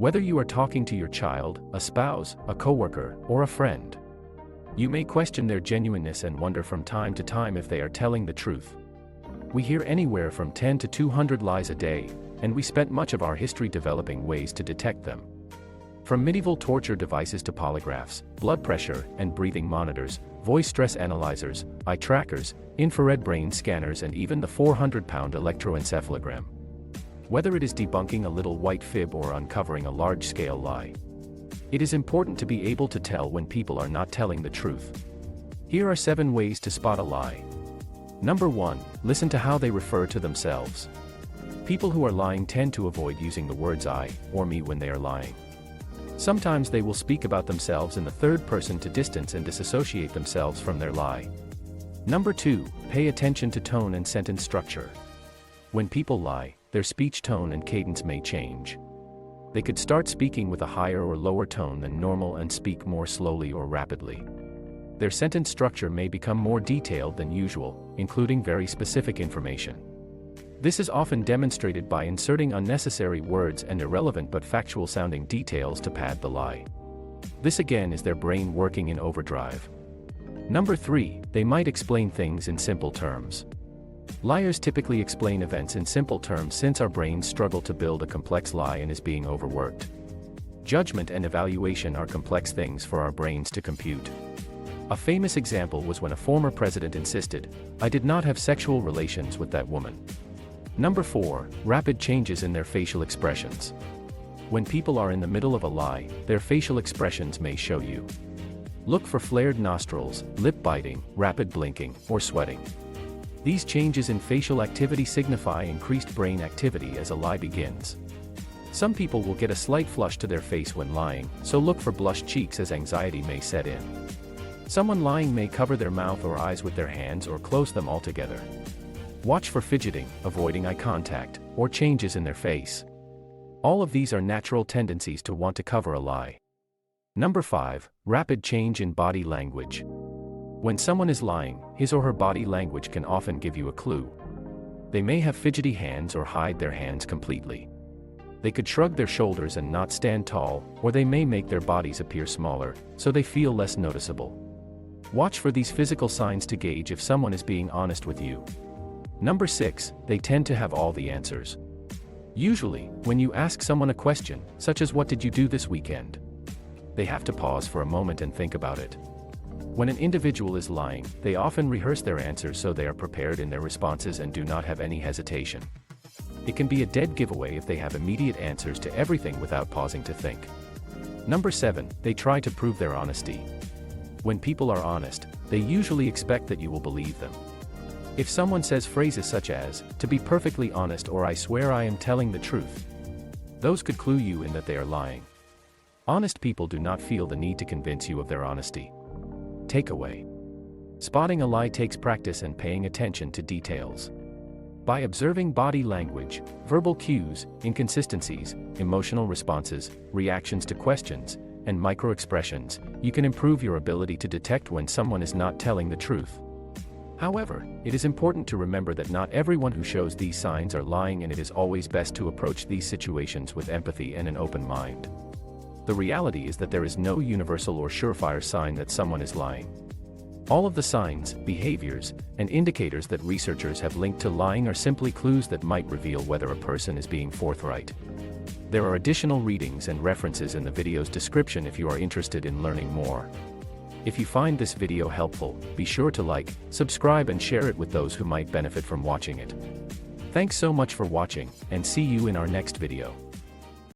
Whether you are talking to your child, a spouse, a coworker, or a friend, you may question their genuineness and wonder from time to time if they are telling the truth. We hear anywhere from 10 to 200 lies a day, and we spent much of our history developing ways to detect them. From medieval torture devices to polygraphs, blood pressure and breathing monitors, voice stress analyzers, eye trackers, infrared brain scanners, and even the 400-pound electroencephalogram. Whether it is debunking a little white fib or uncovering a large-scale lie, it is important to be able to tell when people are not telling the truth. Here are 7 ways to spot a lie. Number 1. Listen to how they refer to themselves. People who are lying tend to avoid using the words I or me when they are lying. Sometimes they will speak about themselves in the third person to distance and disassociate themselves from their lie. Number 2. Pay attention to tone and sentence structure. When people lie, their speech tone and cadence may change. They could start speaking with a higher or lower tone than normal and speak more slowly or rapidly. Their sentence structure may become more detailed than usual, including very specific information. This is often demonstrated by inserting unnecessary words and irrelevant but factual-sounding details to pad the lie. This again is their brain working in overdrive. Number 3. They might explain things in simple terms. Liars typically explain events in simple terms since our brains struggle to build a complex lie and is being overworked. Judgment and evaluation are complex things for our brains to compute. A famous example was when a former president insisted, "I did not have sexual relations with that woman." Number 4. Rapid changes in their facial expressions. When people are in the middle of a lie, their facial expressions may show you. Look for flared nostrils, lip biting, rapid blinking, or sweating. These changes in facial activity signify increased brain activity as a lie begins. Some people will get a slight flush to their face when lying, so look for blushed cheeks as anxiety may set in. Someone lying may cover their mouth or eyes with their hands or close them altogether. Watch for fidgeting, avoiding eye contact, or changes in their face. All of these are natural tendencies to want to cover a lie. Number 5. Rapid change in body language. When someone is lying, his or her body language can often give you a clue. They may have fidgety hands or hide their hands completely. They could shrug their shoulders and not stand tall, or they may make their bodies appear smaller, so they feel less noticeable. Watch for these physical signs to gauge if someone is being honest with you. Number 6. They tend to have all the answers. Usually, when you ask someone a question, such as "What did you do this weekend?" they have to pause for a moment and think about it. When an individual is lying, they often rehearse their answers so they are prepared in their responses and do not have any hesitation. It can be a dead giveaway if they have immediate answers to everything without pausing to think. Number 7. They try to prove their honesty. When people are honest, they usually expect that you will believe them. If someone says phrases such as, "To be perfectly honest," or "I swear I am telling the truth," those could clue you in that they are lying. Honest people do not feel the need to convince you of their honesty. Takeaway: spotting a lie takes practice and paying attention to details. By observing body language, verbal cues, inconsistencies, emotional responses, reactions to questions, and micro-expressions, you can improve your ability to detect when someone is not telling the truth. However, it is important to remember that not everyone who shows these signs are lying, and it is always best to approach these situations with empathy and an open mind. The reality is that there is no universal or surefire sign that someone is lying. All of the signs, behaviors, and indicators that researchers have linked to lying are simply clues that might reveal whether a person is being forthright. There are additional readings and references in the video's description if you are interested in learning more. If you find this video helpful, be sure to like, subscribe, and share it with those who might benefit from watching it. Thanks so much for watching, and see you in our next video.